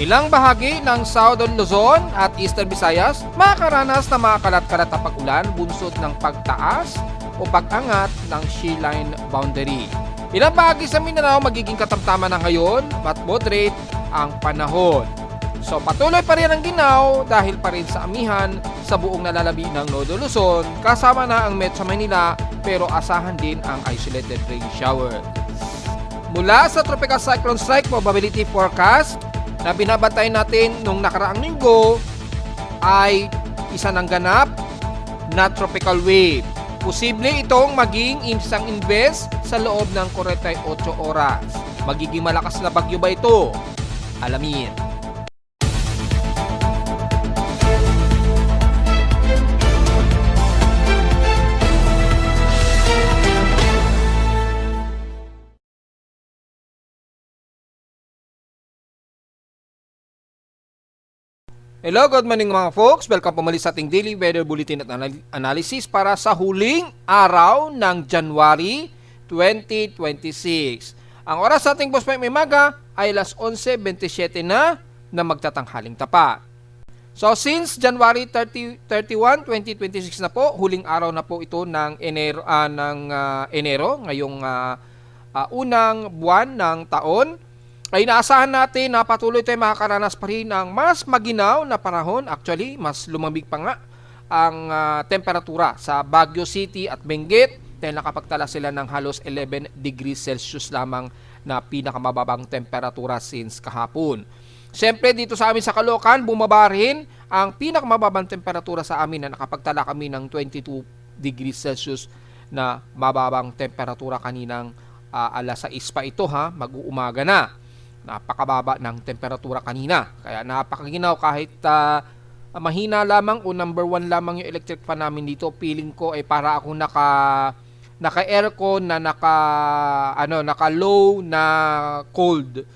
Ilang bahagi ng Southern Luzon at Eastern Visayas makakaranas ng mga kalat-kalat na pag-ulan bunsod ng pagtaas o pag-angat ng shearline boundary. Ilang bahagi sa Mindanao magiging katamtaman na ngayon at moderate ang panahon. So patuloy pa rin ang ginaw dahil pa rin sa amihan sa buong nalalabi ng Nodo Luzon, kasama na ang Metro Manila pero asahan din ang isolated rain shower. Mula sa Tropical Cyclone Strike Probability Forecast na binabantay natin nung nakaraang linggo ay isa ng ganap na tropical wave. Posible itong maging isang invest sa loob ng 48 oras. Magiging malakas na bagyo ba ito? Alamin. Hello, good morning mga folks. Welcome po muli sa ating daily weather bulletin at analysis para sa huling araw ng January 2026. Ang oras sa ating post may maga ay alas 11:27 na magtatanghaling tapat. So since January 31, 2026 na po, huling araw na po ito ng Enero, ngayong unang buwan ng taon, ay inaasahan natin na patuloy tayo makakaranas pa rin ng mas maginaw na panahon. Actually, mas lumamig pa nga ang temperatura sa Baguio City at Benguet dahil nakapagtala sila ng halos 11 degrees Celsius lamang na pinakamababang temperatura since kahapon. Siyempre, dito sa amin sa Caloocan, bumaba rin ang pinakamababang temperatura sa amin na nakapagtala kami ng 22 degrees Celsius na mababang temperatura kaninang alas 6 pa ito mag-uumaga na. Napakababa ng temperatura kanina. Kaya napakaginaw kahit mahina lamang o number 1 lamang yung electric fan namin dito. Feeling ko ay para ako naka-aircon na naka-low na cold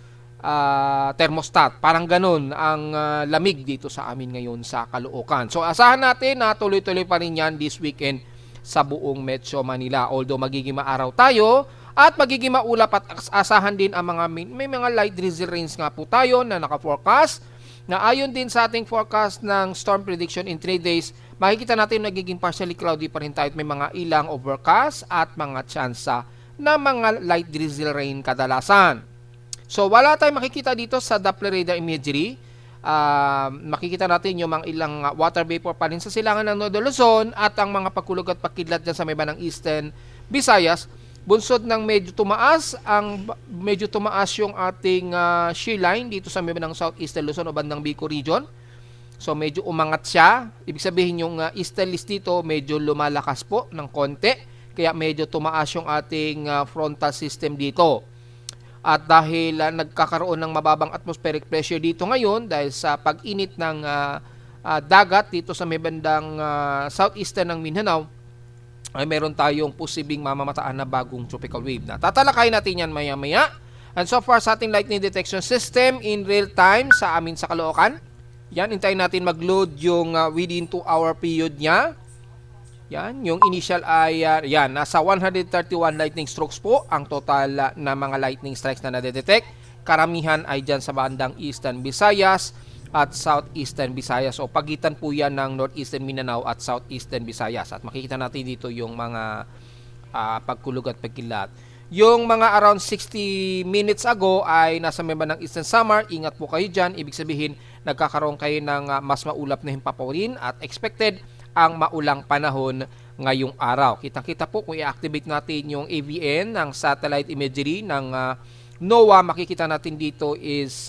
thermostat. Parang ganun ang lamig dito sa amin ngayon sa Caloocan. So asahan natin na tuloy-tuloy pa rin yan this weekend sa buong Metro Manila. Although magiging maaraw tayo, at magiging maulap at asahan din ang may mga light drizzle rains nga po tayo na naka-forecast. Na ayon din sa ating forecast ng storm prediction in 3 days, makikita natin nagiging partially cloudy pa rin tayo at may mga ilang overcast at mga tsansa na mga light drizzle rain kadalasan. So wala tayong makikita dito sa Doppler radar imagery. Makikita natin yung mga ilang water vapor pa rin sa silangan ng Nodo Luzon at ang mga pagkulog at pagkidlat dyan sa may banang Eastern Visayas. Bunsod ng medyo tumaas yung ating shear line dito sa may bandang Southeastern Luzon o bandang Bicol region. So medyo umangat siya. Ibig sabihin yung easterlies dito medyo lumalakas po ng konti. Kaya medyo tumaas yung ating frontal system dito. At dahil nagkakaroon ng mababang atmospheric pressure dito ngayon dahil sa pag-init ng dagat dito sa may bandang southeastern ng Mindanao, ay meron tayong posibleng mamamataan na bagong tropical wave na tatalakayin natin yan maya-maya. And so far sa ating lightning detection system in real time sa amin sa Caloocan, yan, hintayin natin mag-load yung within 2-hour period niya. Yan, yung initial ay nasa 131 lightning strokes po ang total na mga lightning strikes na nadedetect. Karamihan ay dyan sa bandang Eastern Visayas at Southeastern Visayas. O pagitan po yan ng Northeastern Mindanao at Southeastern Visayas. At makikita natin dito yung mga pagkulog at pagkilat. Yung mga around 60 minutes ago ay nasa may bandang Eastern Samar. Ingat po kayo dyan. Ibig sabihin, nagkakaroon kayo ng mas maulap na himpapawin at expected ang maulang panahon ngayong araw. Kitang-kita po kung i-activate natin yung AVN ng satellite imagery ng NOAA. Makikita natin dito is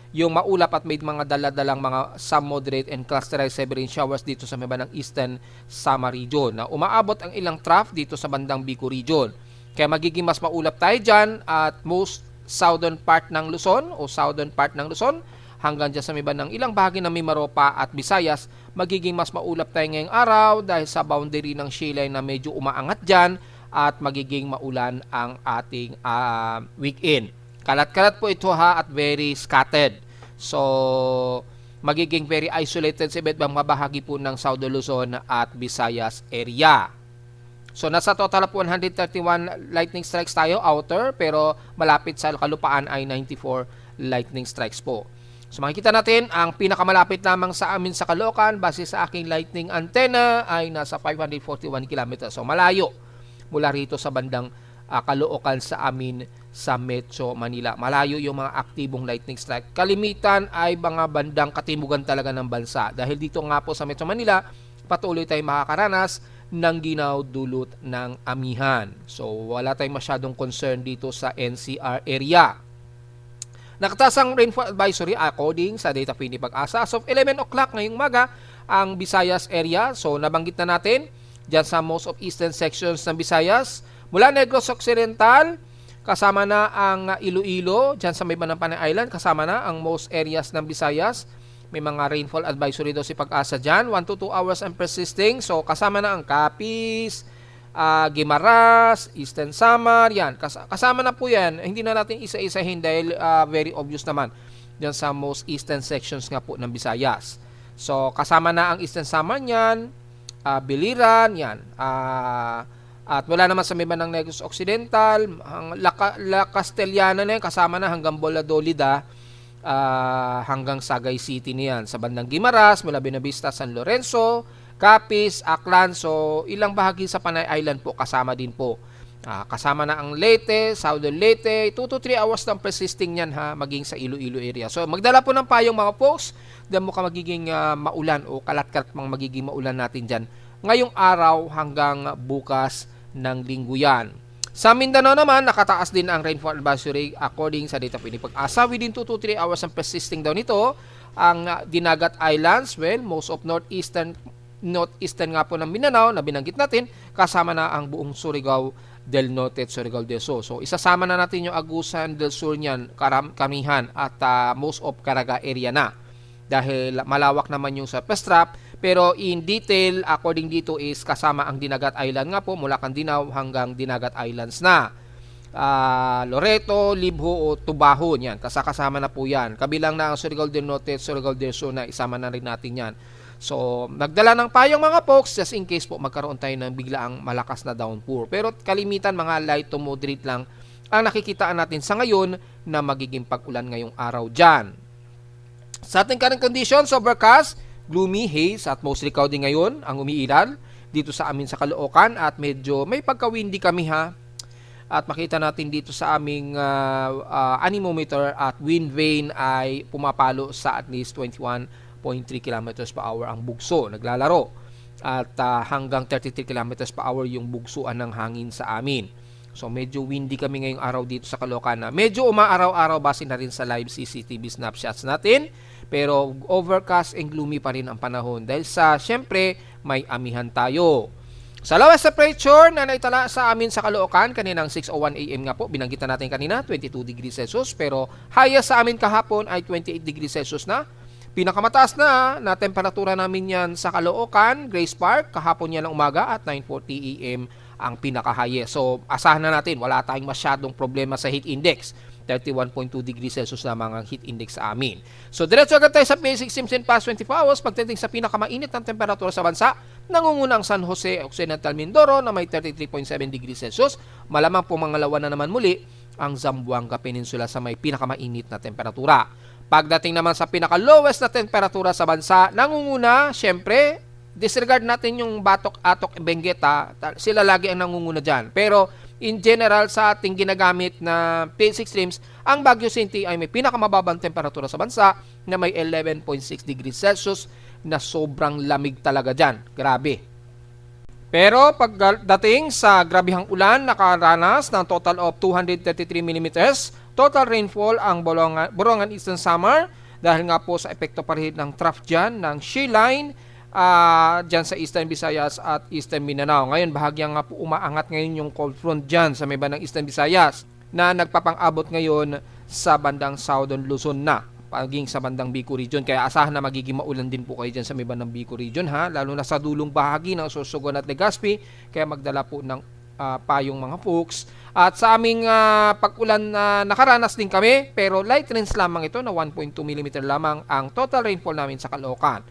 yung maulap at may mga daladalang mga some moderate and clusterized heavy rain showers dito sa may bandang Eastern Samar region na umaabot ang ilang trough dito sa bandang Bicol region. Kaya magiging mas maulap tayo dyan at most southern part ng Luzon hanggang dyan sa may bandang ilang bahagi ng Mimaropa at Visayas, magiging mas maulap tayo ngayong araw dahil sa boundary ng shear line na medyo umaangat dyan at magiging maulan ang ating weekend. Kalat-kalat po ito at very scattered. So, magiging very isolated sa iba't ibang bahagi po ng Southern Luzon at Visayas area. So, nasa total po 131 lightning strikes tayo outer, pero malapit sa kalupaan ay 94 lightning strikes po. So makikita natin, ang pinakamalapit lamang sa amin sa Caloocan, base sa aking lightning antenna, ay nasa 541 km. So malayo mula rito sa bandang Caloocan sa amin sa Metro Manila. Malayo yung mga aktibong lightning strike. Kalimitan ay mga bandang katimugan talaga ng bansa. Dahil dito nga po sa Metro Manila, patuloy tayong makakaranas ng ginaw dulot ng amihan. So wala tayong masyadong concern dito sa NCR area. Nakataas ang rainfall advisory according sa data PINI Pag-asa. As of 11 o'clock ngayong maga, ang Visayas area. So nabanggit na natin dyan sa most of eastern sections ng Visayas. Mula Negros Occidental, kasama na ang Iloilo, dyan sa may bandang Panay Island, kasama na ang most areas ng Visayas. May mga rainfall advisory daw si Pag-asa dyan, 1 to 2 hours and persisting. So kasama na ang Capiz, Guimaras, Eastern Samar, yan. Kasama na po yan. Hindi na natin isa-isahin dahil very obvious naman dyan sa most eastern sections nga po ng Visayas. So kasama na ang Eastern Samar yan, Biliran, yan. At wala naman sa may bandang Negros Occidental, ang La Castellana na yan, kasama na hanggang Boladolida, hanggang Sagay City niyan. Sa bandang Guimaras, mula Buenavista, San Lorenzo, Capiz, Aklan, so ilang bahagi sa Panay Island po kasama din po. Kasama na ang Leyte, Southern Leyte, 2 to 3 hours ng persisting yan ha, maging sa Iloilo area. So magdala po ng payong mga folks, dahil mukha magiging maulan o kalat-kalat mang magiging maulan natin dyan ngayong araw hanggang bukas ng linggo yan. Sa Mindanao naman, nakataas din ang rainfall advisory according sa data PINI Pag-asa. Within 2 to 3 hours ang persisting daw nito, ang Dinagat Islands, well, most of northeastern nga po ng Mindanao na binanggit natin, kasama na ang buong Surigao del Norte at Surigao del Sur. So isasama na natin yung Agusan del Sur niyan, Kamihan at most of Caraga area na. Dahil malawak naman yung surface trap, pero in detail, according dito is kasama ang Dinagat Island nga po, mula Candinaw hanggang Dinagat Islands na. Loreto, Libho o Tubaho, yan. Kasama na po yan. Kabilang na ang Surigao del Norte at Surigao del Sur na isama na rin natin yan. So, nagdala ng payong mga folks just in case po magkaroon tayo ng biglaang malakas na downpour. Pero kalimitan mga light to moderate lang ang nakikitaan natin sa ngayon na magiging pag-ulan ngayong araw dyan. Sa ating current conditions, overcast, gloomy, haze at mostly cloudy ngayon ang umiiral dito sa amin sa Caloocan at medyo may pagka-windy kami ha. At makita natin dito sa aming anemometer at wind vane ay pumapalo sa at least 21.3 km per hour ang bugso, naglalaro. At hanggang 33 km per hour yung bugsuan ng hangin sa amin. So medyo windy kami ngayong araw dito sa Caloocan. Medyo umaaraw-araw base na rin sa live CCTV snapshots natin. Pero overcast and gloomy pa rin ang panahon dahil sa syempre may amihan tayo. Sa lowest temperature na naitala sa amin sa Caloocan kaninang 6:01 AM nga po, binanggitan natin kanina 22 degrees Celsius, pero highest sa amin kahapon ay 28 degrees Celsius na. Pinakamataas na temperatura namin yan sa Caloocan, Grace Park, kahapon yan ng umaga at 9:40 AM ang pinaka-highest. So asahan na natin, wala tayong masyadong problema sa heat index. 31.2 degrees Celsius lamang ang heat index sa amin. So diretso agad tayo sa basic symptoms in past 24 hours. Pagdating sa pinakamainit ng temperatura sa bansa, nangunguna ang San Jose Occidental Mindoro na may 33.7 degrees Celsius. Malamang pumangalawa na naman muli ang Zamboanga Peninsula sa may pinakamainit na temperatura. Pagdating naman sa pinaka-lowest na temperatura sa bansa, nangunguna, syempre, disregard natin yung Batok, Atok, Benguet, sila lagi ang nangunguna dyan. Pero in general, sa ating ginagamit na basic streams, ang Baguio City ay may pinakamababang temperatura sa bansa na may 11.6 degrees Celsius na sobrang lamig talaga dyan. Grabe. Pero pagdating sa grabihang ulan, nakaranas ng total of 233 mm total rainfall ang Borongan Eastern Samar dahil nga po sa epekto pa rin ng trough dyan, ng shear line, dyan sa Eastern Visayas at Eastern Mindanao. Ngayon, bahagya nga po umaangat ngayon yung cold front dyan sa may bandang Eastern Visayas na nagpapang-abot ngayon sa bandang Southern Luzon na, paging sa bandang Bicol Region. Kaya asahan na magiging maulan din po kayo dyan sa may bandang Bicol Region ha, lalo na sa dulong bahagi ng Sorsogon at Legazpi. Kaya magdala po ng payong mga folks. At sa aming pag-ulan nakaranas din kami, pero light rains lamang ito na 1.2 mm lamang ang total rainfall namin sa Caloocan.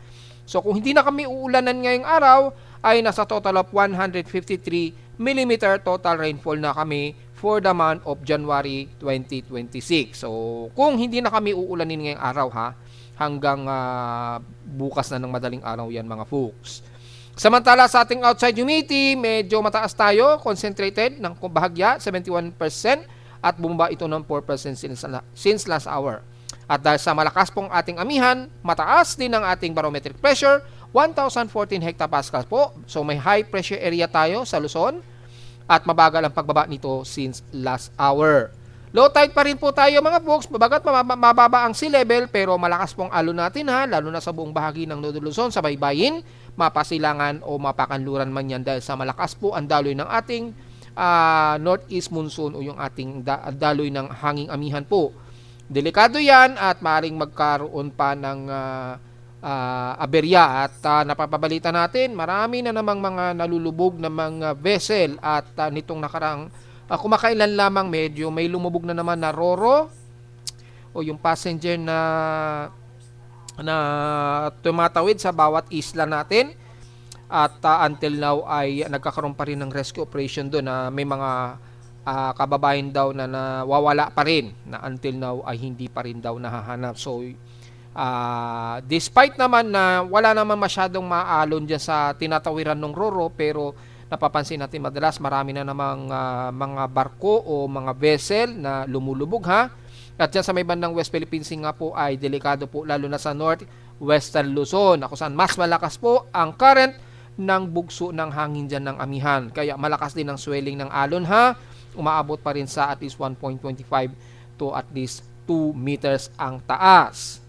So kung hindi na kami uulanan ngayong araw, ay nasa total of 153 mm total rainfall na kami for the month of January 2026. So kung hindi na kami uulanin ngayong araw ha, hanggang bukas na ng madaling araw yan mga folks. Samantala sa ating outside humidity, medyo mataas tayo, concentrated ng bahagya, 71%, at bumaba ito ng 4% since last hour. At dahil sa malakas pong ating amihan, mataas din ang ating barometric pressure, 1,014 hectopascals po. So may high pressure area tayo sa Luzon at mabagal ang pagbaba nito since last hour. Low tide pa rin po tayo mga folks, babagat mababa ang sea level pero malakas pong alon natin lalo na sa buong bahagi ng Northern Luzon sa baybayin, mapasilangan o mapakanluran man yan dahil sa malakas po ang daloy ng ating northeast monsoon o yung ating daloy ng hanging amihan po. Delikado yan at maaaring magkaroon pa ng aberya at napapabalita natin marami na namang mga nalulubog na mga vessel at nitong nakarang kumakailan lamang medyo may lumubog na naman na Roro o yung passenger na tumatawid sa bawat isla natin at until now ay nagkakaroon pa rin ng rescue operation doon na may mga kababayan daw na nawawala pa rin na until now ay hindi pa rin daw nahahanap. So despite naman na wala naman masyadong maalon dyan sa tinatawiran ng Roro pero napapansin natin madalas marami na namang mga barko o mga vessel na lumulubog At dyan sa may bandang West Philippine Sea nga po ay delikado po lalo na sa northwestern Luzon kung saan mas malakas po ang current ng bugso ng hangin dyan ng amihan. Kaya malakas din ang swelling ng alon umaabot pa rin sa at least 1.25 to at least 2 meters ang taas.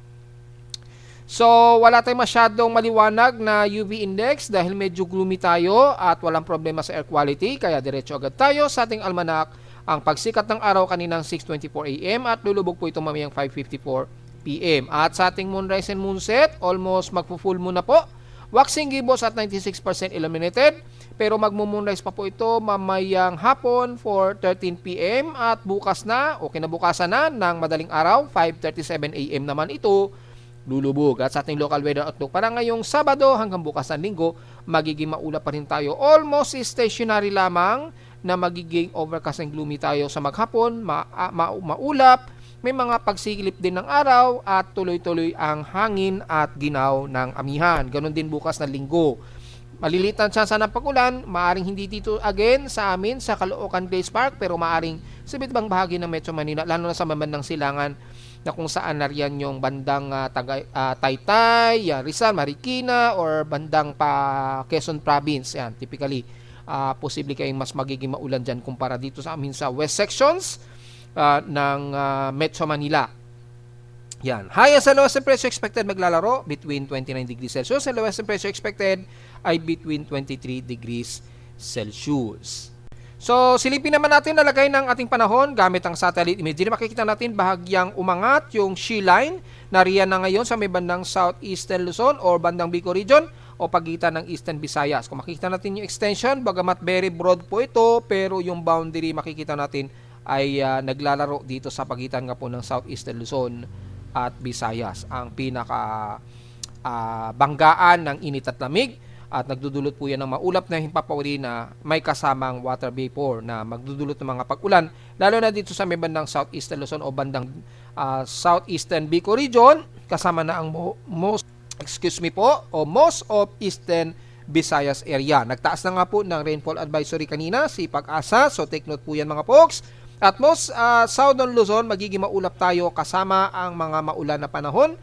So, wala tayong masyadong maliwanag na UV index dahil medyo gloomy tayo at walang problema sa air quality. Kaya diretso agad tayo sa ating almanak. Ang pagsikat ng araw kaninang 6:24 AM at lulubog po ito mamayang 5:54 PM. At sa ating moonrise and moonset, almost magpo-full moon na po. Waxing gibbous at 96% illuminated. Pero magmo-moonrise pa po ito mamayang hapon for 13 PM at bukas na o kinabukasan na ng madaling araw 5:37 AM naman ito lulubog. At sa ating local weather outlook para ngayong Sabado hanggang bukas ng Linggo, magiging maulap pa rin tayo. Almost stationary lamang na magiging overcast and gloomy tayo sa maghapon, maulap, may mga pagsilip din ng araw at tuloy-tuloy ang hangin at ginaw ng amihan. Ganon din bukas ng Linggo. Maliliit ang tsansa ng pag-ulan, maaring hindi dito again sa amin sa Caloocan Glaze Park pero maaring sa ibang bahagi ng Metro Manila lalo na sa mamandang silangan na kung saan nariyan yung bandang Taytay, Rizal, Marikina or bandang Quezon Province. Yan, typically posible kayong mas magiging maulan dyan kumpara dito sa amin sa west sections ng Metro Manila. Yan. Highest and lowest temperature expected maglalaro between 29 degrees Celsius and lowest temperature expected ay between 23 degrees Celsius. So, silipin naman natin na lagay ng ating panahon gamit ang satellite imagery. Makikita natin bahagyang umangat yung sea line na riyan na ngayon sa may bandang southeastern Luzon or bandang Bicol region o pagitan ng eastern Visayas. Kung makikita natin yung extension, bagamat very broad po ito, pero yung boundary makikita natin ay naglalaro dito sa pagitan nga po ng southeastern Luzon at Visayas. Ang pinaka banggaan ng init at lamig at nagdudulot po yan ng maulap na himpapawid na may kasamang water vapor na magdudulot ng mga pag-ulan lalo na dito sa may bandang southeastern Luzon o bandang southeastern Bicol region kasama na ang most of eastern Visayas area. Nagtaas na nga po ng rainfall advisory kanina si Pag-asa, so take note po yan mga folks. At most southern Luzon magiging maulap tayo kasama ang mga maulan na panahon.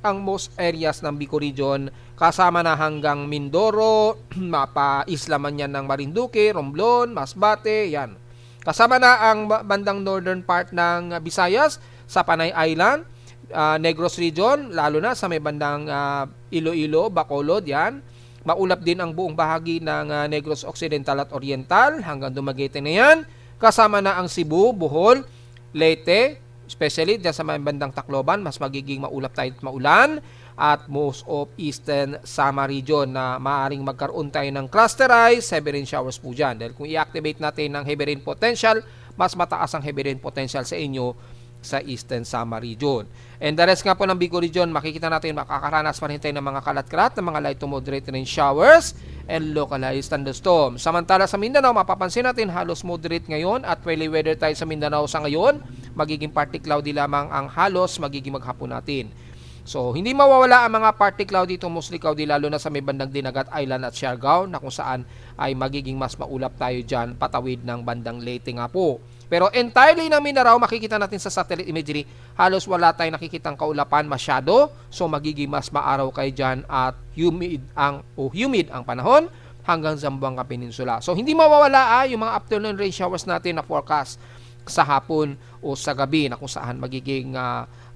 Ang most areas ng Bicol region kasama na hanggang Mindoro, mapa-isla man yan ng Marinduque, Romblon, Masbate, yan. Kasama na ang bandang northern part ng Visayas sa Panay Island, Negros region, lalo na sa may bandang Iloilo, Bacolod, yan. Maulap din ang buong bahagi ng Negros Occidental at Oriental hanggang Dumaguete na yan. Kasama na ang Cebu, Bohol, Leyte, especially dyan sa may bandang Tacloban, mas magiging maulap tayo at maulan. At most of eastern Samar region na maaaring magkaroon tayo ng clusterized heavy rain showers po dyan. Dahil kung i-activate natin ng heavy rain potential, mas mataas ang heavy rain potential sa inyo sa eastern Samar region. And the rest nga po ng Bicol region, makikita natin makakaranas pa rin tayo ng mga kalat-kalat, ng mga light to moderate rain showers and localized thunderstorms. Samantala sa Mindanao, mapapansin natin halos moderate ngayon at wily weather tayo sa Mindanao sa ngayon. Magiging partly cloudy lamang ang halos magiging maghapon natin. So, hindi mawawala ang mga party cloudy to mostly cloudy lalo na sa may bandang Dinagat Island at Siargao na kung saan ay magiging mas maulap tayo dyan patawid ng bandang Leyte nga po. Pero entirely ng Mindanao, makikita natin sa satellite imagery, halos wala tayong nakikitang kaulapan masyado. So, magiging mas maaraw kayo dyan at humid ang panahon hanggang Zamboanga Peninsula. So, hindi mawawala yung mga afternoon rain showers natin na forecast sa hapon o sa gabi na kung saan magiging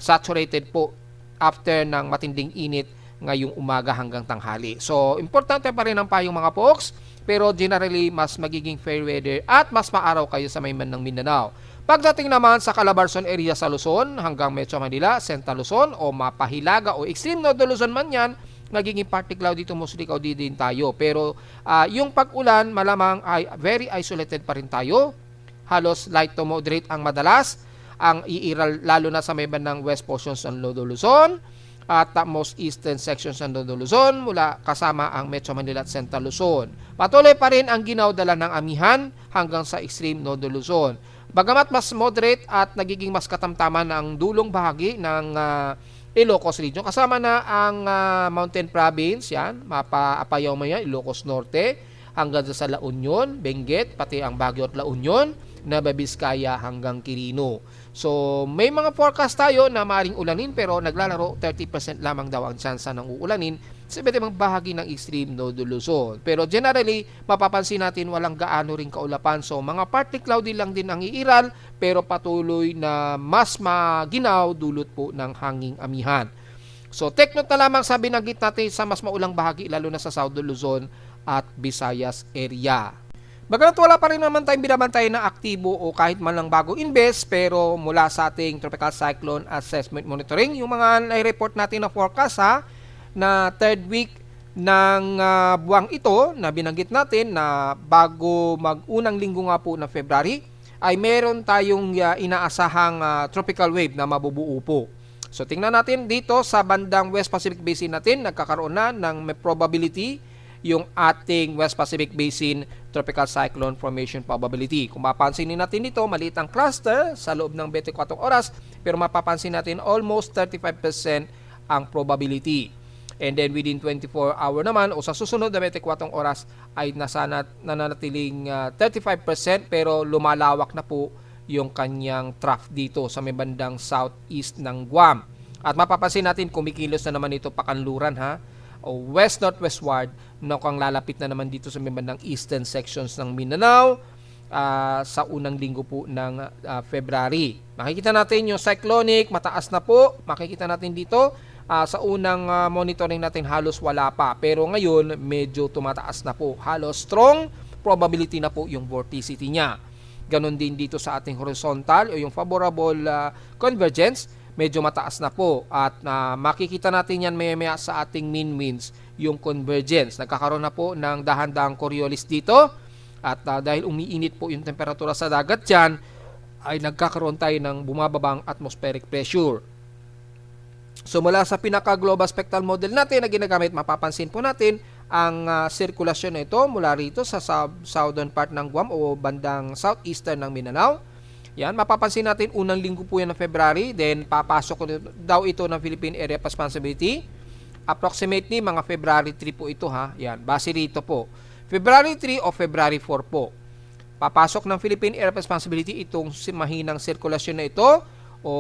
saturated po after ng matinding init ngayong umaga hanggang tanghali. So, importante pa rin ang payong mga folks, pero generally, mas magiging fair weather at mas maaraw kayo sa may ng Mindanao. Pagdating naman sa Calabarzon area sa Luzon hanggang Metro Manila, Central Luzon o Mapahilaga o Extreme Northern Luzon man yan, nagiging partly cloudy to mostly cloudy din tayo. Pero yung pag-ulan malamang ay very isolated pa rin tayo. Halos light to moderate ang madalas. Ang iiral lalo na sa may bandang west portions ng Lodo Luzon at most eastern sections ng Lodo Luzon mula kasama ang Metro Manila at Central Luzon. Patuloy pa rin ang ginaw-dala ng amihan hanggang sa extreme Lodo Luzon. Bagamat mas moderate at nagiging mas katamtaman ang dulong bahagi ng Ilocos region. Kasama na ang Mountain Province, yan, Mapa-Apayao Maya, Ilocos Norte, hanggang sa La Union, Benguet, pati ang Baguio at La Union, Nueva Vizcaya hanggang Quirino. So, may mga forecast tayo na maaaring ulanin pero naglalaro 30% lamang daw ang tsansa ng uulanin sa iba't ibang bahagi ng extreme Northern Luzon. Pero generally, mapapansin natin walang gaano ring kaulapan. So, mga partly cloudy lang din ang iiral pero patuloy na mas maginaw dulot po ng hanging amihan. So, take note na lamang sa binanggit natin sa mas maulang bahagi lalo na sa Southern Luzon at Visayas area. Bagamat wala pa rin naman tayong binabantay na aktibo o kahit man lang bagong invest, pero mula sa ating Tropical Cyclone Assessment Monitoring, yung mga nai-report natin na forecast na third week ng buwang ito na binanggit natin na bago mag-unang linggo nga po ng February, ay meron tayong inaasahang tropical wave na mabubuo po. So tingnan natin dito sa bandang West Pacific Basin natin, nagkakaroon na ng may probability yung ating West Pacific Basin Tropical Cyclone Formation Probability. Kung mapapansinin natin dito, maliit ang cluster sa loob ng 24 oras, pero mapapansin natin almost 35% ang probability. And then within 24 hour naman o sa susunod na 24 oras ay nananatiling 35% pero lumalawak na po yung kanyang trough dito sa may bandang southeast ng Guam. At mapapansin natin kumikilos na naman ito pakanluran o west-northwestward na kung lalapit na naman dito sa may bandang eastern sections ng Mindanao sa unang linggo po ng February. Makikita natin yung cyclonic, mataas na po. Makikita natin dito sa unang monitoring natin halos wala pa. Pero ngayon medyo tumataas na po. Halos strong probability na po yung vorticity niya. Ganon din dito sa ating horizontal o yung favorable convergence. Medyo mataas na po at makikita natin yan maya-maya sa ating mean winds, yung convergence. Nagkakaroon na po ng dahan-dahang Coriolis dito at dahil umiinit po yung temperatura sa dagat dyan, ay nagkakaroon tayo ng bumababang atmospheric pressure. So mula sa pinaka-global spectral model natin na ginagamit, mapapansin po natin ang sirkulasyon na ito mula rito sa southern part ng Guam o bandang southeastern ng Mindanao. Yan, mapapansin natin unang linggo po yan ng February, then papasok daw ito ng Philippine Area of Responsibility. Approximately mga February 3 po ito Yan, base rito po. February 3 o February 4 po. Papasok ng Philippine Area of Responsibility itong mahinang sirkulasyon na ito o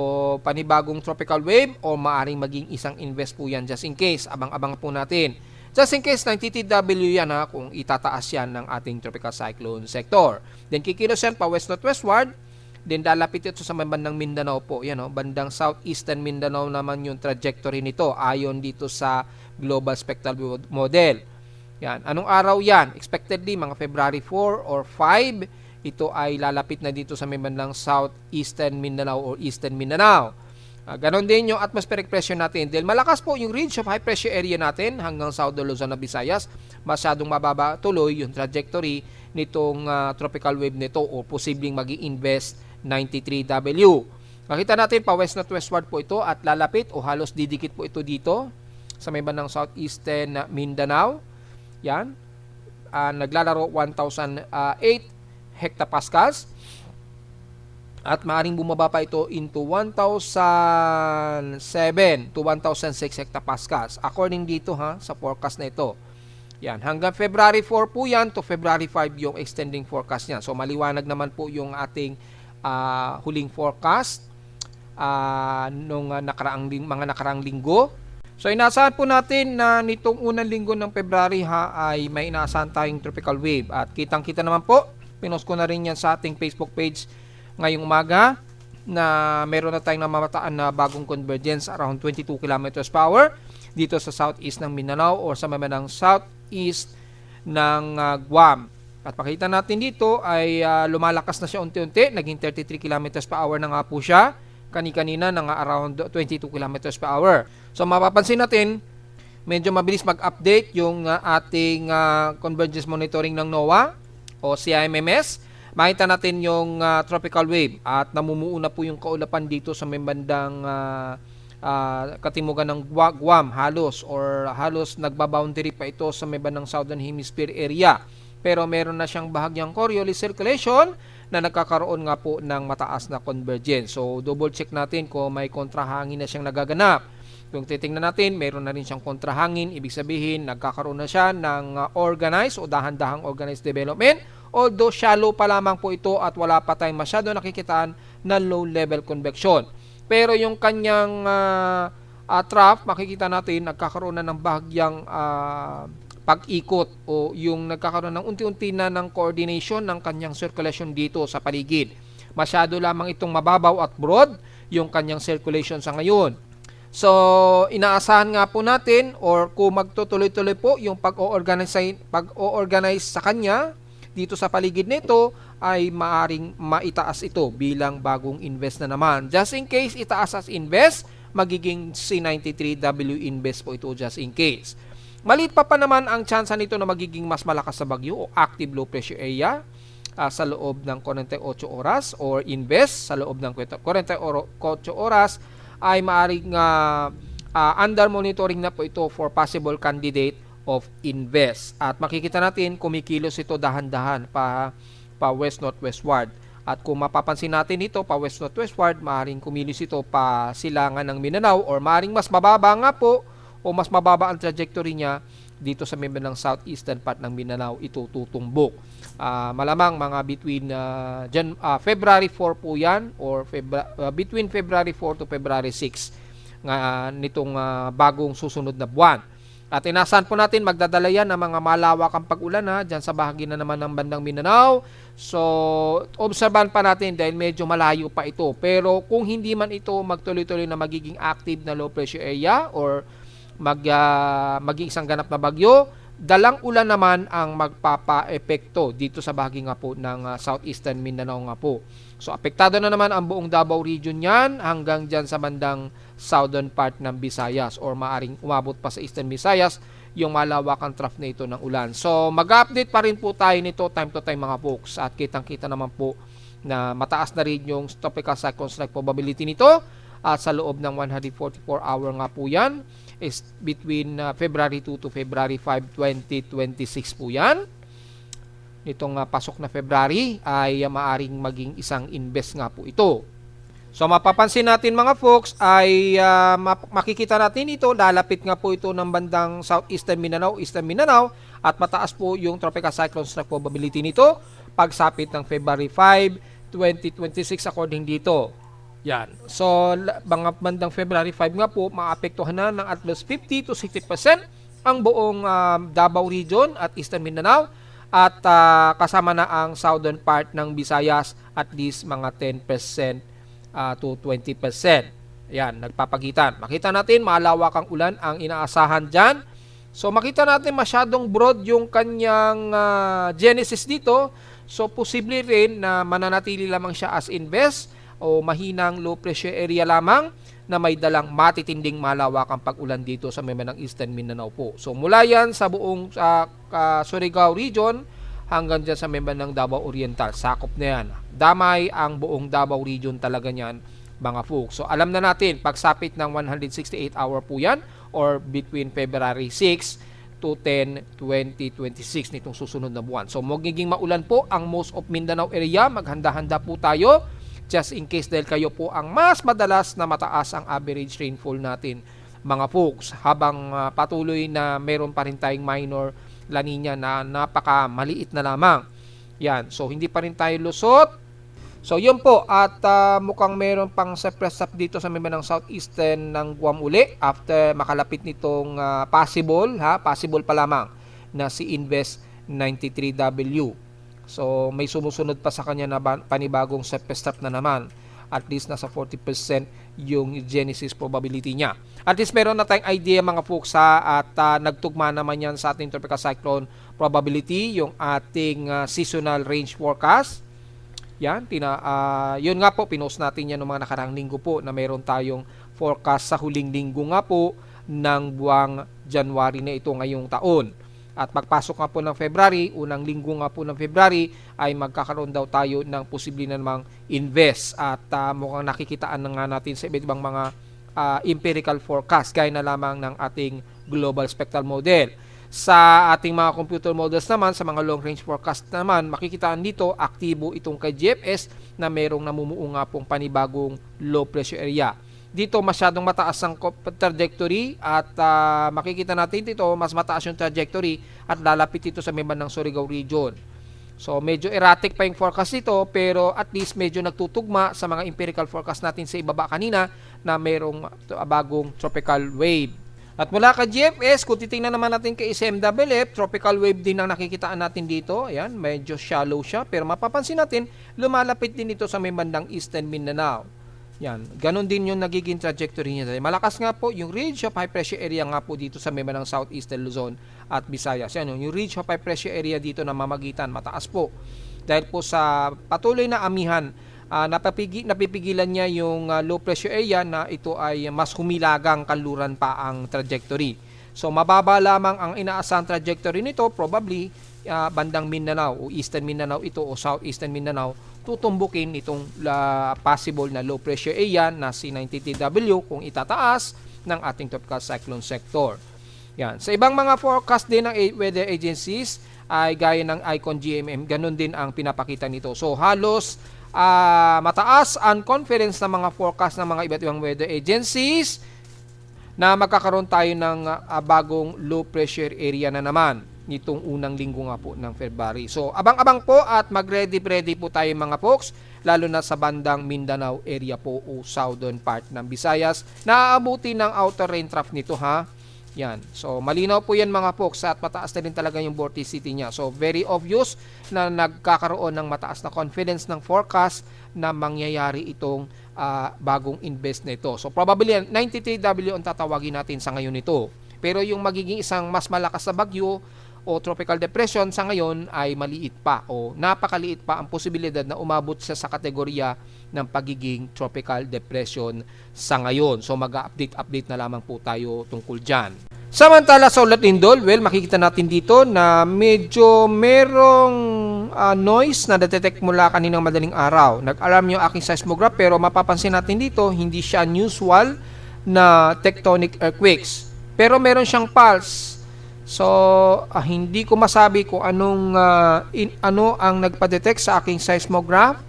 panibagong tropical wave o maaring maging isang invest po yan just in case. Abang-abang po natin. Just in case ng TTW yan kung itataas yan ng ating tropical cyclone sector. Then kikilos yan pa west-northwestward. Then lalapit ito sa bandang Mindanao po. Yan, bandang southeastern Mindanao naman yung trajectory nito ayon dito sa global spectral model. Yan. Anong araw yan? Expectedly mga February 4 or 5. Ito ay lalapit na dito sa bandang southeastern Mindanao or eastern Mindanao. Ganon din yung atmospheric pressure natin. Dahil malakas po yung range of high pressure area natin hanggang southern Luzon at Visayas. Masyadong mababa tuloy yung trajectory nitong tropical wave nito o posibleng mag-i-invest 93W. Makita natin pa west-northwestward po ito at lalapit o halos didikit po ito dito sa may bandang southeastern Mindanao. Yan. Naglalaro 1,008 hectopascals. At maaring bumaba pa ito into 1,007 to 1,006 hectopascals. According dito sa forecast na ito. Yan, hanggang February 4 po yan to February 5 yung extending forecast niya. So maliwanag naman po yung ating huling forecast nung mga nakaraang linggo. So inaasahan po natin na nitong unang linggo ng February ay may inaasahan tayong tropical wave. At kitang-kita naman po, pinost ko na rin yan sa ating Facebook page ngayong umaga na meron na tayong namamataan na bagong convergence around 22 kilometers per hour dito sa southeast ng Mindanao or sa mamanang southeast ng Guam. At pakita natin dito ay lumalakas na siya unti-unti, naging 33 kilometers per hour na nga po siya. Kani-kanina na nga around 22 kilometers per hour. So mapapansin natin, medyo mabilis mag-update yung ating convergence monitoring ng NOAA o CIMMS. Makita natin yung tropical wave at namumuuna po yung kaulapan dito sa may bandang katimugan ng Guam halos nagbaboundary pa ito sa may bandang southern hemisphere area. Pero meron na siyang bahagyang Coriolis circulation na nagkakaroon nga po ng mataas na convergence. So double check natin kung may kontrahangin na siyang nagaganap. Kung titingnan natin, meron na rin siyang kontrahangin. Ibig sabihin, nagkakaroon na siya ng organized o dahan-dahang organized development. Although shallow pa lamang po ito at wala pa tayong masyado nakikitaan na low level convection. Pero yung kanyang trough, makikita natin nagkakaroon na ng bahagyang pag-ikot o yung nagkakaroon ng unti-unti na ng coordination ng kanyang circulation dito sa paligid. Masyado lamang itong mababaw at broad yung kanyang circulation sa ngayon. So, inaasahan nga po natin or kung magtutuloy-tuloy po yung pag-o-organize sa kanya dito sa paligid nito ay maaring maitaas ito bilang bagong invest na naman. Just in case itaas as invest, magiging C93W invest po ito just in case. Maliit pa naman ang tsansa nito na magiging mas malakas sa bagyo o active low pressure area sa loob ng 48 oras or invest sa loob ng 48 oras ay maaring under monitoring na po ito for possible candidate of invest. At makikita natin kumikilos ito dahan-dahan pa west-northwestward. At kung mapapansin natin ito pa west-northwestward, maaring kumilos ito pa silangan ng Mindanao or maaring mas mababa nga po o mas mababa ang trajectory niya dito sa ng southeastern part ng Mindanao ito tutumbok. Malamang mga between February 4 po yan or between February 4 to February 6 nitong bagong susunod na buwan. At inasahan po natin magdadala yan ng mga malawakang pag-ulan dyan sa bahagi na naman ng bandang Mindanao. So, obserbahan pa natin dahil medyo malayo pa ito. Pero kung hindi man ito magtuloy-tuloy na magiging active na low pressure area or maging isang ganap na bagyo, dalang ulan naman ang magpapa-epekto dito sa bahagi nga po ng southeastern Mindanao nga po. So, apektado na naman ang buong Davao region yan hanggang dyan sa bandang southern part ng Visayas or maaring umabot pa sa eastern Visayas yung malawakang trough na ito ng ulan. So, mag-update pa rin po tayo nito time to time mga folks at kitang-kita naman po na mataas na rin yung tropical cyclone strike probability nito at sa loob ng 144 hour nga po yan is between February 2 to February 5, 2026 po yan. Itong pasok na February ay maaring maging isang invest nga po ito. So mapapansin natin mga folks ay makikita natin ito, lalapit nga po ito ng bandang southeastern Mindanao, eastern Mindanao at mataas po yung tropical cyclone strike probability nito pagsapit ng February 5, 2026 according dito. Yan. So mga bandang February 5 nga po maapektuhan na ng at least 50 to 60% ang buong Davao region at eastern Mindanao at kasama na ang southern part ng Visayas at least mga 10% to 20%. Ayan, nagpapagitan. Makita natin, malawak ang ulan ang inaasahan dyan. So, makita natin masyadong broad yung kanyang genesis dito. So, posible rin na mananatili lamang siya as invest o mahinang low pressure area lamang na may dalang matitinding malawakang pag-ulan dito sa ng Eastern Mindanao po. So, mula yan sa buong Surigao region hanggang dyan sa ng Davao Oriental. Sakop na yan. Damay ang buong Davao region talaga niyan, mga folks. So, alam na natin, pagsapit ng 168 hour po yan or between February 6 to 10, 2026 nitong susunod na buwan. So, magiging maulan po ang most of Mindanao area. Maghanda-handa po tayo just in case dahil kayo po ang mas madalas na mataas ang average rainfall natin mga folks, habang patuloy na meron pa rin tayong minor La Nina na napaka maliit na lamang. Yan, so hindi pa rin tayo lusot. So yun po, at mukhang meron pang suppress up dito sa member ng southeastern ng Guam uli after makalapit nitong possible pa lamang na si Invest 93W. So may sumusunod pa sa kanya na panibagong suppress up na naman. At least nasa 40% yung genesis probability niya. At least meron na tayong idea mga folks at nagtugma naman yan sa ating tropical cyclone probability, yung ating seasonal range forecast. Yan, yun nga po, pinost natin yan noong mga nakarang linggo po na meron tayong forecast sa huling linggo nga po ng buwang January na ito ngayong taon. At pagpasok nga po ng February, unang linggo nga po ng February, ay magkakaroon daw tayo ng posible na namang invest. At mukhang nakikitaan na nga natin sa iba't ibang mga empirical forecast, gaya na lamang ng ating global spectral model. Sa ating mga computer models naman, sa mga long range forecast naman, makikitaan dito, aktibo itong kay GFS na merong namumuo nga pong panibagong low pressure area. Dito masyadong mataas ang trajectory at makikita natin dito mas mataas yung trajectory at lalapit ito sa member ng Surigao region. So medyo erratic pa yung forecast dito, pero at least medyo nagtutugma sa mga empirical forecast natin sa ibaba kanina na mayroong bagong tropical wave. At mula kay GFS, kung titingnan naman natin kay SMWF, tropical wave din ang nakikitaan natin dito. Ayan, medyo shallow siya, pero mapapansin natin lumalapit din ito sa may bandang Eastern Mindanao. Yan, ganun din yung nagiging trajectory niya. Malakas nga po yung ridge of high pressure area nga po dito sa member ng Southeastern Luzon at Visayas. Yan, yung ridge of high pressure area dito na mamagitan, mataas po. Dahil po sa patuloy na amihan, napipigilan niya yung low pressure area na ito ay mas humilagang kanluran pa ang trajectory. So mababa lamang ang inaasahang trajectory nito, probably bandang Mindanao o Eastern Mindanao ito o Southeastern Mindanao, tutumbukin itong possible na low pressure area na si 90TW kung itataas ng ating tropical cyclone sector. Yan. Sa ibang mga forecast din ng weather agencies ay gaya ng Icon GMM, ganun din ang pinapakita nito. So halos mataas ang confidence ng mga forecast ng mga iba't ibang weather agencies na magkakaroon tayo ng bagong low pressure area na naman nitong unang linggo nga po ng February. So, abang-abang po at mag-ready po tayo mga folks, lalo na sa bandang Mindanao area po o southern part ng Visayas. Naaabuti ng outer rain trough nito ha. Yan. So, malinaw po yan mga folks at mataas na rin talaga yung vorticity niya. So, very obvious na nagkakaroon ng mataas na confidence ng forecast na mangyayari itong bagong invest na ito. So, probably 93W ang tatawagin natin sa ngayon ito. Pero yung magiging isang mas malakas na bagyo o tropical depression sa ngayon ay maliit pa o napakaliit pa ang posibilidad na umabot siya sa kategorya ng pagiging tropical depression sa ngayon. So mag-update na lamang po tayo tungkol dyan. Samantala sa ulat lindol, well, makikita natin dito na medyo merong noise na detect mula kaninang madaling araw. Nag-alarm yung aking seismograph pero mapapansin natin dito hindi siya unusual na tectonic earthquakes. Pero meron siyang pulse. So, hindi ko masabi kung ano ang nagpa-detect sa aking seismograph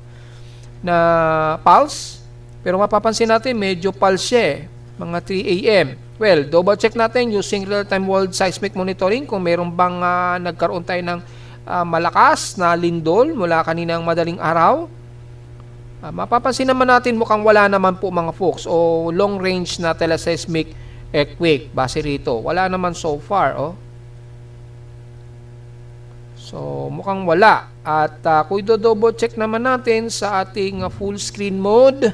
na pulse. Pero mapapansin natin, medyo pulse siya mga 3 a.m. Well, double check natin using real-time world seismic monitoring kung meron bang nagkaroon tayo ng malakas na lindol mula kaninang madaling araw. Mapapansin naman natin mukhang wala naman po mga folks o long range na teleseismic earthquake base rito. Wala naman so far, oh. So, mukhang wala. At kung i-double check naman natin sa ating full screen mode,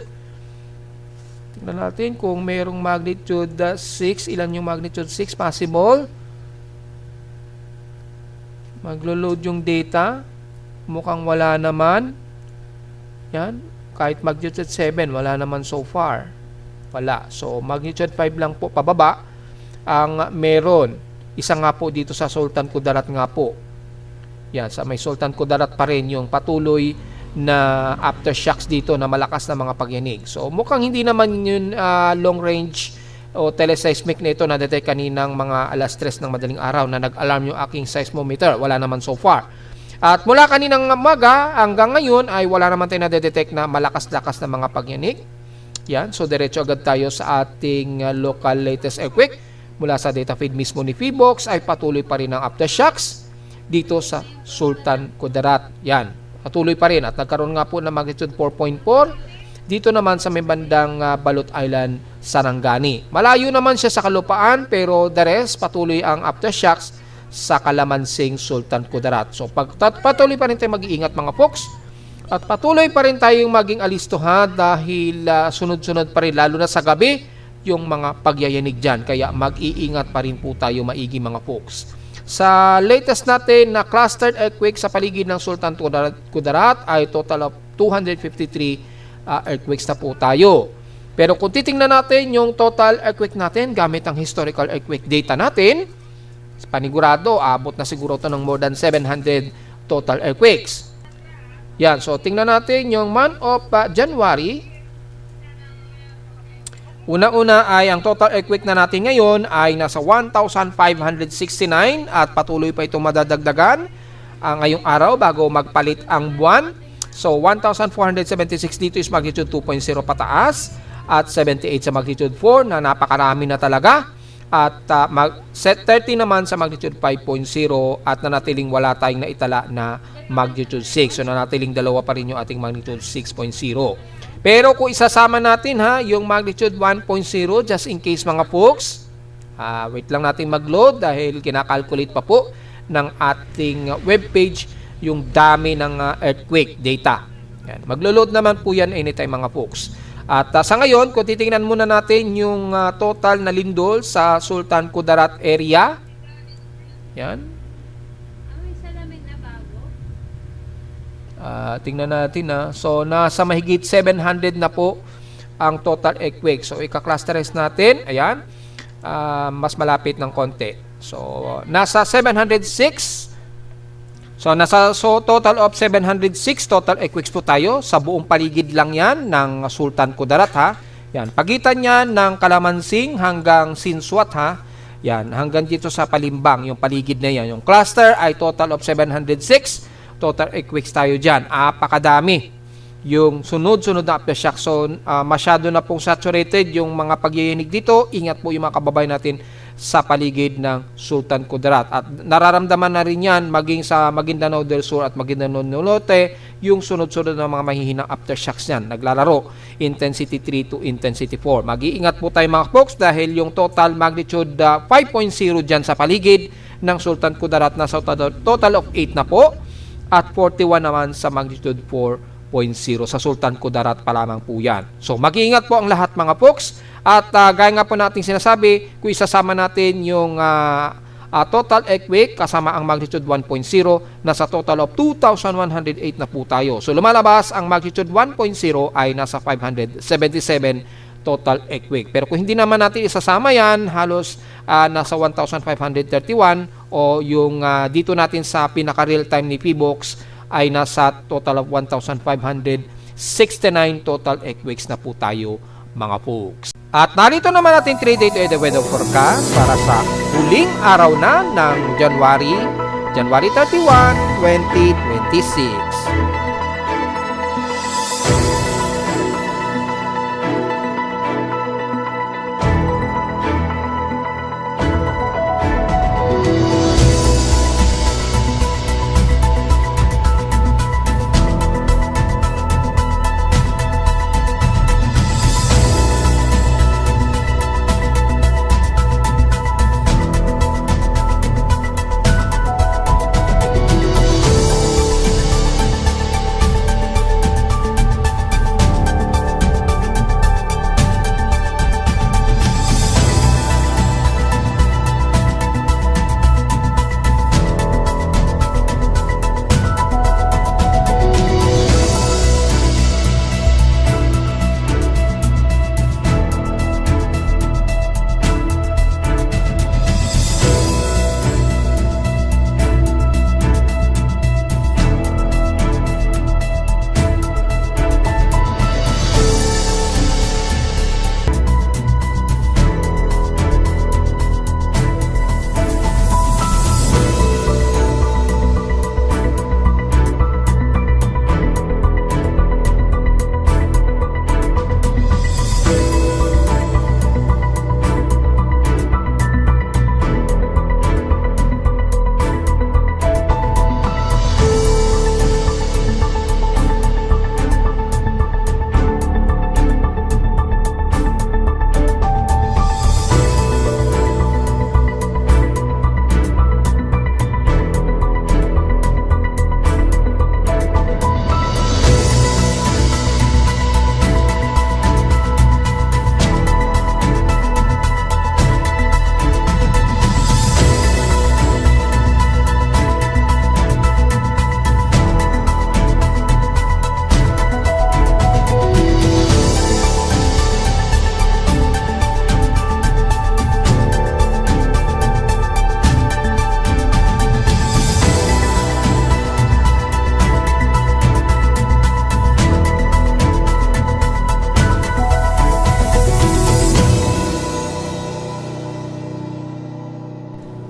tingnan natin kung mayroong magnitude 6. Ilan yung magnitude 6 possible? Maglo-load yung data. Mukhang wala naman. Yan. Kahit magnitude 7, wala naman so far. Wala. So, magnitude 5 lang po pababa ang meron. Isa nga po dito sa Sultan Kudarat nga po. Yan, sa may Sultan Kudarat pa rin yung patuloy na aftershocks dito na malakas na mga pagyanig. So mukhang hindi naman yun long range o teleseismic na ito na detect kaninang mga alas 3 ng madaling araw na nag-alarm yung aking seismometer. Wala naman so far. At mula kaninang umaga hanggang ngayon ay wala naman tayo na-detect na malakas-lakas na mga pagyanig. Yan, so diretso agad tayo sa ating local latest earthquake. Mula sa data feed mismo ni PHIVOLCS ay patuloy pa rin ang aftershocks dito sa Sultan Kudarat. Yan, patuloy pa rin at nagkaroon nga po ng magnitude 4.4 dito naman sa may bandang Balot Island, Sarangani. Malayo naman siya sa kalupaan pero the rest patuloy ang aftershocks sa Kalamansing, Sultan Kudarat. So patuloy pa rin tayo mag-iingat mga folks at patuloy pa rin tayong maging alistuhan dahil sunod-sunod pa rin lalo na sa gabi yung mga pagyayanig dyan. Kaya mag-iingat pa rin po tayo maigi mga folks. Sa latest natin na clustered earthquake sa paligid ng Sultan Kudarat ay total of 253 earthquakes na po tayo. Pero kung titingnan natin yung total earthquake natin gamit ang historical earthquake data natin, panigurado, abot na siguro ito ng more than 700 total earthquakes. Yan, so tingnan natin yung month of January. Una-una ay ang total earthquake na natin ngayon ay nasa 1,569 at patuloy pa itong madadagdagan ngayong araw bago magpalit ang buwan. So 1,476 dito is magnitude 2.0 pataas at 78 sa magnitude 4 na napakarami na talaga. At 30 naman sa magnitude 5.0 at nanatiling wala tayong naitala na magnitude 6. So nanatiling dalawa pa rin yung ating magnitude 6.0. Pero kung isasama natin yung magnitude 1.0 just in case mga folks, wait lang natin mag-load dahil kinakalculate pa po ng ating webpage yung dami ng earthquake data. Yan. Maglo-load naman po yan anytime mga folks. At sa ngayon, kung titingnan muna natin yung total na lindol sa Sultan Kudarat area. Yan. Tingnan natin So, nasa mahigit 700 na po ang total earthquake. So, ika-clusterize natin. Ayan. Mas malapit ng konti. So, nasa 706. So, total of 706 total earthquakes po tayo. Sa buong paligid lang yan ng Sultan Kudarat Yan. Pagitan yan ng Kalamansing hanggang Sinsuat Yan. Hanggang dito sa Palimbang, yung paligid na yan. Yung cluster ay total of 706 total earthquakes tayo dyan. Apakadami yung sunod-sunod na aftershock. So, masyado na pong saturated yung mga pagyayanig dito. Ingat po yung mga kababayan natin sa paligid ng Sultan Kudarat. At nararamdaman na rin yan maging sa Maguindanao del Sur at Maguindanao del Norte yung sunod-sunod na mga mahihinang aftershocks yan. Naglalaro intensity 3 to intensity 4. Mag-iingat po tayo mga folks dahil yung total magnitude 5.0 dyan sa paligid ng Sultan Kudarat na sa total of 8 na po at 41 naman sa magnitude 4.0 sa Sultan Kudarat pa lamang po yan. So mag-iingat po ang lahat mga folks. At gaya nga po natin sinasabi, kung isasama natin yung total earthquake kasama ang magnitude 1.0, nasa total of 2,108 na po tayo. So lumalabas ang magnitude 1.0 ay nasa 577 total earthquake. Pero kung hindi naman natin isasama yan, halos nasa 1,531 o yung dito natin sa pinaka-real time ni PHIVOLCS ay nasa total of 1,569 total earthquakes na po tayo mga folks. At narito naman natin 3-day to 8 weather forecast para sa huling araw na ng January 31, 2026.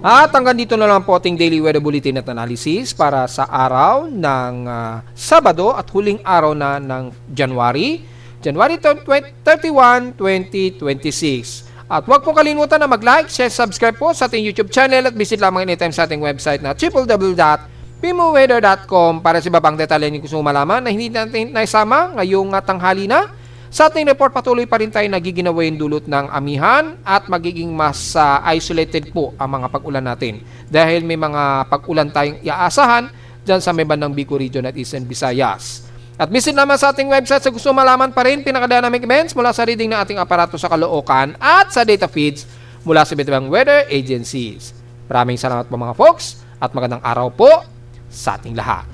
At hanggang dito na lang po ating daily weather bulletin at analysis para sa araw ng Sabado at huling araw na ng January 31, 2026. At huwag po kalimutan na mag-like, share, subscribe po sa ating YouTube channel at visit lamang anytime sa ating website na www.pimoweather.com para sa iba pang detalye niyo gusto malaman na hindi natin naisama ngayong tanghali na. Sa ating report, patuloy pa rin tayo nagiginawa yung dulot ng amihan at magiging mas isolated po ang mga pag-ulan natin. Dahil may mga pag-ulan tayong iaasahan dyan sa may bandang Bicol Region at Eastern Visayas. At visit naman sa ating website sa gusto malaman pa rin pinaka-dynamic events mula sa reading ng ating aparato sa Caloocan at sa data feeds mula sa iba't ibang weather agencies. Maraming salamat po mga folks at magandang araw po sa ating lahat.